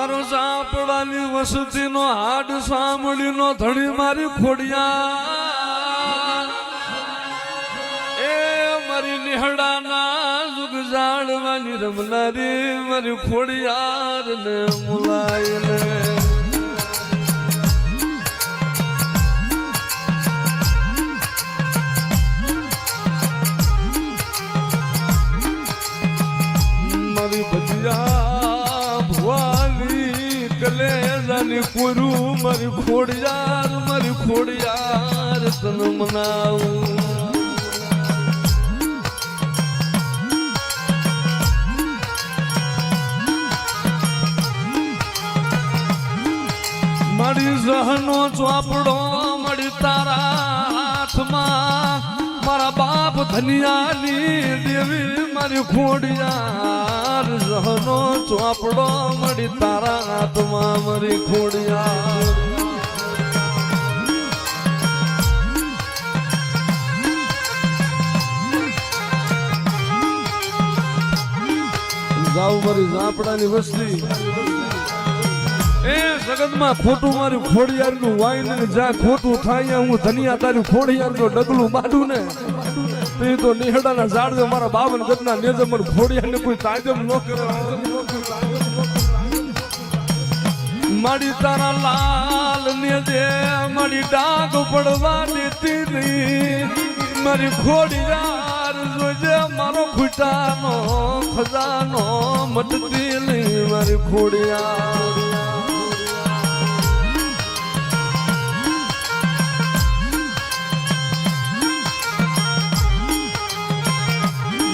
મારો સાપડાની વસતીનો હાડ સાંભળીનો ધણી મારી ખોડિયા એ મારી નિહડાના જુગ જાળવાની રમનારી મારી ખોડિયાર ને મુલાયને મારી ભજીયા ભુવાની કલેજાની કોરું મારી ખોડિયાર તન મનાવું મારી જહનો ચોપડો મળી તારા હાથમાં મારા બાપ ધનિયાની દેવી મારી ખોડિયાર જહનો ચોપડો મળી તારા હાથમાં મારી ખોડિયાર જાવ મારી ઝાપડાની વસ્તી એ જગતમાં ખોટું મારું ખોડિયાર નું વાઈને જ્યાં ખોટું થાય હું ધનિયા તારું ખોડિયાર નું ડગલું બાડું ને તો નિહડાના ઝાડ મારા 52 ગજના નેજમન ખોડિયાર ને કોઈ તાજમ ન કરે માડી તારા લાલ ને દે માડી ડાગ પડવા દેતી નહીં મારી ખોડિયાર જોજે મારો ખૂટાનો ખજાનો મટતી નહીં મારી ખોડિયાર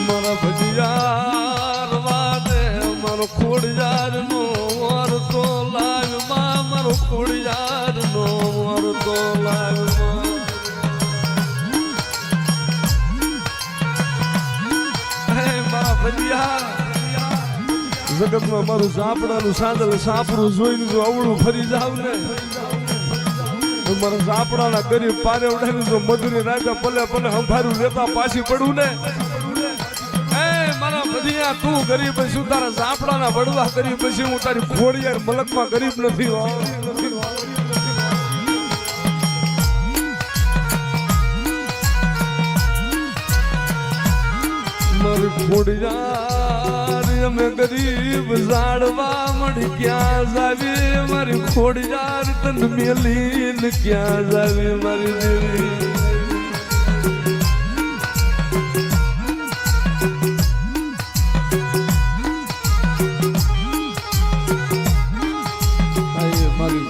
મારા ભજીયાર વાદે મારો ખોડિયાર નો વાર તો લાવ્યો મારો ખોડિયાર નો વાર તો લાવ્યો મારા ભજીયાર જગતમાં મારું ઝાપડાનું સાંદલ સાપરું જોઈને જો અવળું ફરી જાવ ને મારા ઝાપડાના ગરીબ પારે ઉડાડી જો મધુરી રાજા પલે પલે સંભારું લેતા પાછી પડું ને મારા ભજીયા તું ગરીબ છું તારા ઝાપડાના વડવા ગરીબ છું હું તારી ખોડિયાર મલકમાં ગરીબ નથી મારી ખોડિયાર અમે ગરીબ ઝાડવા મળી ક્યાં જાવી મારી ખોડિયાર તન મેલીને ક્યાં જાવી મારી દેવી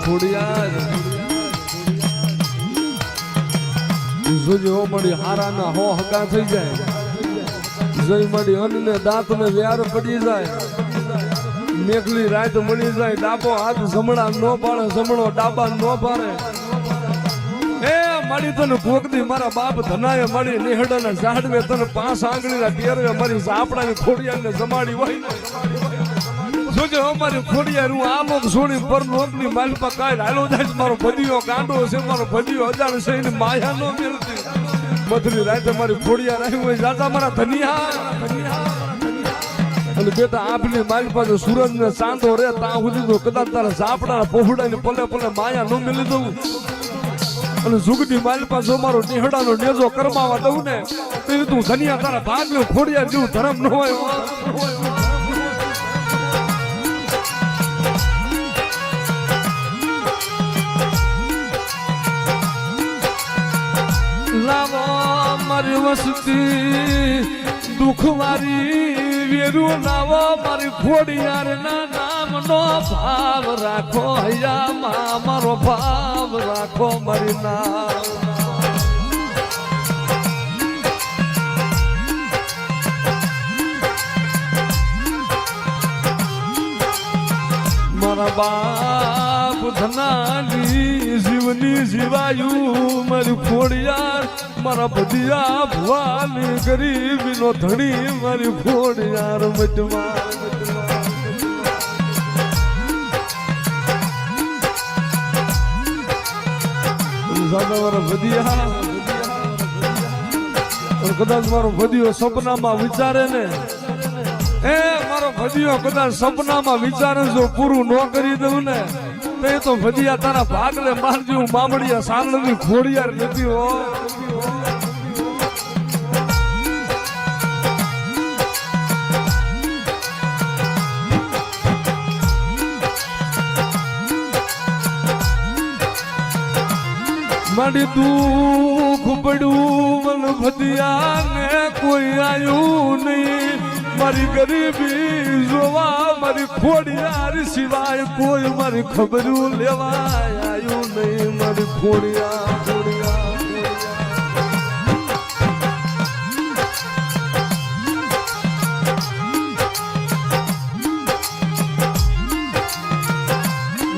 ખોડિયાર જોજો મળી હારાના હો હકા થઈ જાય જય મળી અન્નને દાંતને વ્યાર પડી જાય મેઘલી રાત મળી જાય ડાબો હાથ જમણા નો પાડે જમણો ડાબા નો પાડે એ મળી તને ભોગદી મારા બાપ ધનાએ મળી નિહડાના ઝાડવે તને 5 આંગળીના ટેરવે મારી ઝાપડાની ખોડિયારને જમાડી હોય જોજે અમારી ખોડિયાર હું આ લોક છોડી પર લોકની માલપા કાય હાલો જાય મારો ભજીયો ગાંડો છે મારો ભજીયો અજાણ છે એની માયા નો મેળતી મધુરી રાતે મારી ખોડિયાર આવી હોય જાતા મારા ધનિયા અને બેટા આપની માલપા જો સૂરજ ને ચાંદો રે ત્યાં સુધી તો કદાચ તારા ઝાપડાના પોહડાની પલે પલે માયા નો મેલી દઉં અને જુગની માલપા જો મારો નિહડાનો નેજો કરમાવા દઉં ને તો તું ધનિયા તારા ભાગ્યો ખોડિયાર જેવું ધર્મ ન હોય લાવો મારી વસતી દુખવારી વેરું લાવો મારી ખોડિયાર ના નામ નો ભાવ રાખો હૈયા મારો ભાવ રાખો મારી નામ મારા બાપ ધનાની જીવની જીવાયું મારી ખોડિયાર મારા ભજીયા ભવાની ગરીબી નો ધણી મારી ખોડિયાર મટમાં મારા ભજીયા કદાચ મારો ભજીયો સપનામાં વિચારે ને એ મારો ભજીયો કદાચ સપનામાં વિચારે જો પૂરું ન કરી દઉં ને તો ભજીયા તારા ભાગલે મારજો હું મામડિયા સાંડની ખોડિયાર નથી હો મારી દુઃખ પડ્યું મન ભદિયા ને કોઈ આવ્યું નહીં મારી ગરીબી જોવા મારી ખોડિયાર સિવાય કોઈ મારી ખબરું લેવા આવ્યું નહીં મારી ખોડિયાર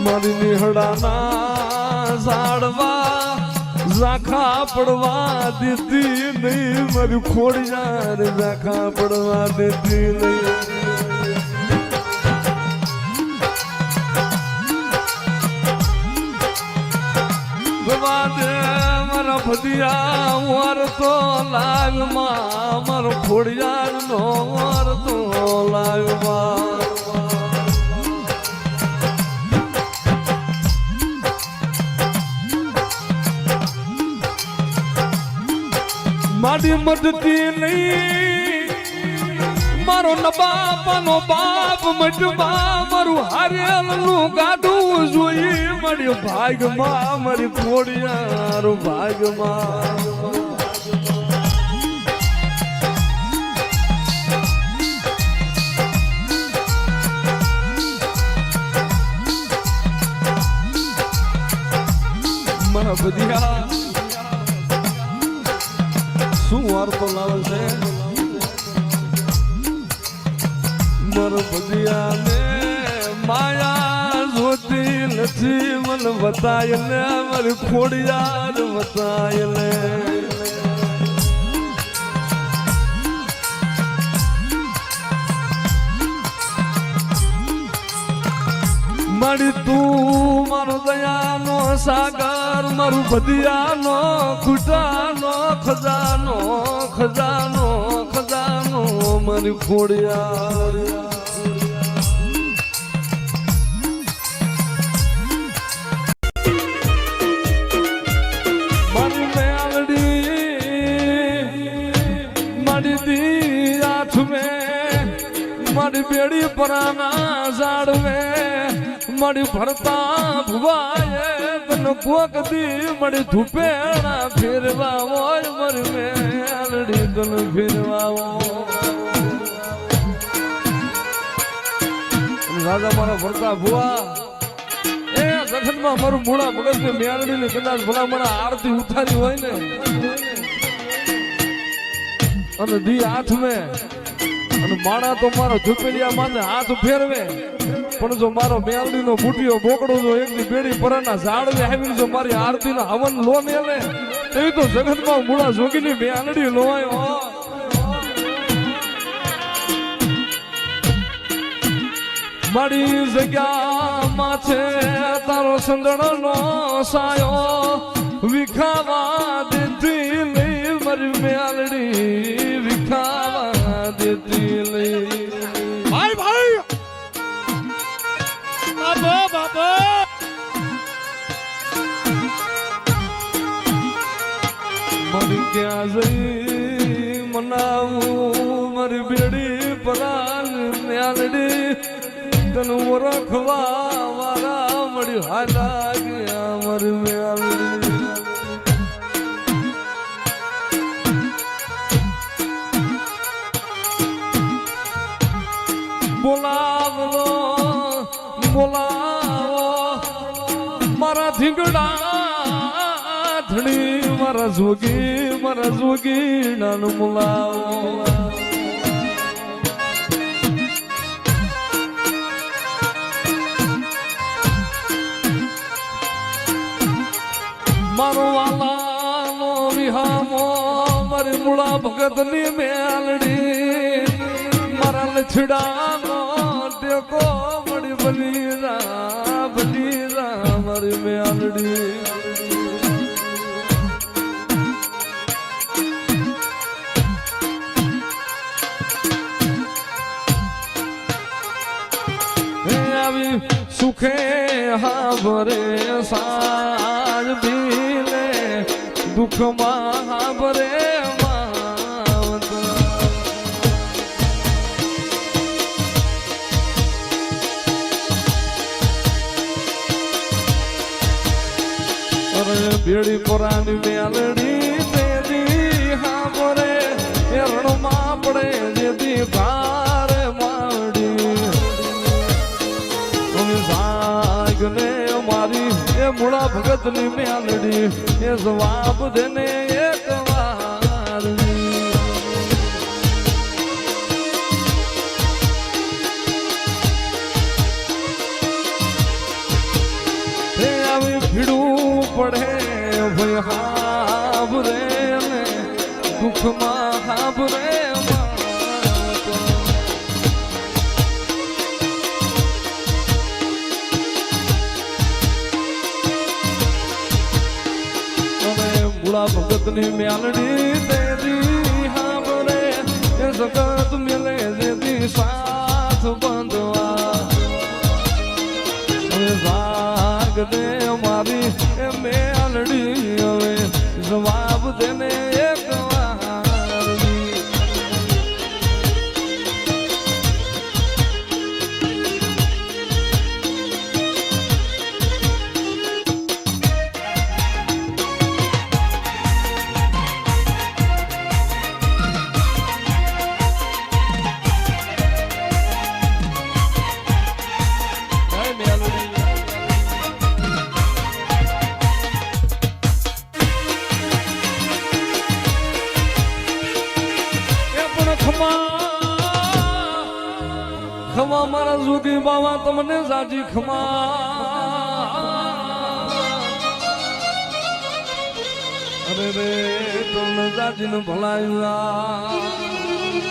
મારી નિહળાના ઝાડવા ઝાખા પડવા દેતી નહીં મારી ખોડિયાર ઝાખા પડવા દેતી નહીં ગવા દે મારા ભદિયા વાર તો લાગમાં મારો ખોડિયાર નો વાર તો લાગમાં મારી મદતી નહીં મારો નબાપાનો બાપ મટવા મારું હારેલનું ગાડું જોઈ મારી ભાગમાં મારી ખોડિયાર ભાગમાં મારા ભદિયા શું વાર્તો લાવે છે મારો ભદિયા ને માયા જોતી નથી મને બતાય ને મારી ખોડિયાર બતાય ને મારી તું મારો દયાનો સાગર મારું ભદિયાનો ખૂટાનો ખજાનો ખજાનો ખજાનો મારી ખોડિયાર મારી મેલડી મારી દી આઠ મેં મારી બેડી પરાના ઝાડ મેં મળી ભરતા ભુવાએ તને કોક દી મળી ધૂપેણા ફેરવા હોય મરી મેલડી તને ફેરવા રાજા મારા ભરતા ભુવા એ જગતમાં મારું મૂળા મગજ ને મેલડી ને કદાચ ભલા મારા આરતી ઉતારી હોય ને અને દી હાથ મેં અને માણા તો મારો ઝૂપેલિયા માને હાથ ફેરવે પણ જો મારો મેલડી નો બુટીઓ બોકડો જો એકની બેડી પરાના ઝાડ ને આવી જો મારી આરતી નો હવન લો ને લે એવી તો જગતમાં મૂળા જોગીની મેલડી લોય મારી જગ્યામાં છે તારો સંદણનો સાયો વિખાવા દેતી લઈ મારી મેલડી વિખાવા દેતી લઈ ભાઈ ભાઈ બાબા બાબા મારી ક્યાં જઈ મનાવું મારી બેડી પરાન મેલડી તન ઓળખવા વાળા મળી હાલા ગયા મારી મેલડી બોલાવો બોલાવો મારા ધીંગડા ધણી મારા જોગી નાન બોલાવો મારો વાલાનો વિહામો મારી મૂળા ભગતની મેલડી મારા લછડાનો ટેકો મળી બલી રા મારી મેલડી હાભરે સાજ ભીલે દુઃખમાં હાભરે માવતર અરે બેડી પોરાની મેલડી તેદી હાભરે એરણમાં પડે જેદી ભારે માવડી ને મારી એ મૂળા ભગત ની મેલડી એ જવાબ દેને એક વાર આવી ભીડું પડે ભાઈ હાભરે ને દુઃખમાં હાભરે મૂળા ભગત ની મેલડી તેરી હાભરે એ જગત મેલે જેથી સાથ બંધવા ભાગ દે મારી એ મેલડી હવે જવાબ દેને એક વાર ખમા મારા જોગી બાવા તમને સાજી ખમા અરે રે તમને સાજી નું ભલાયું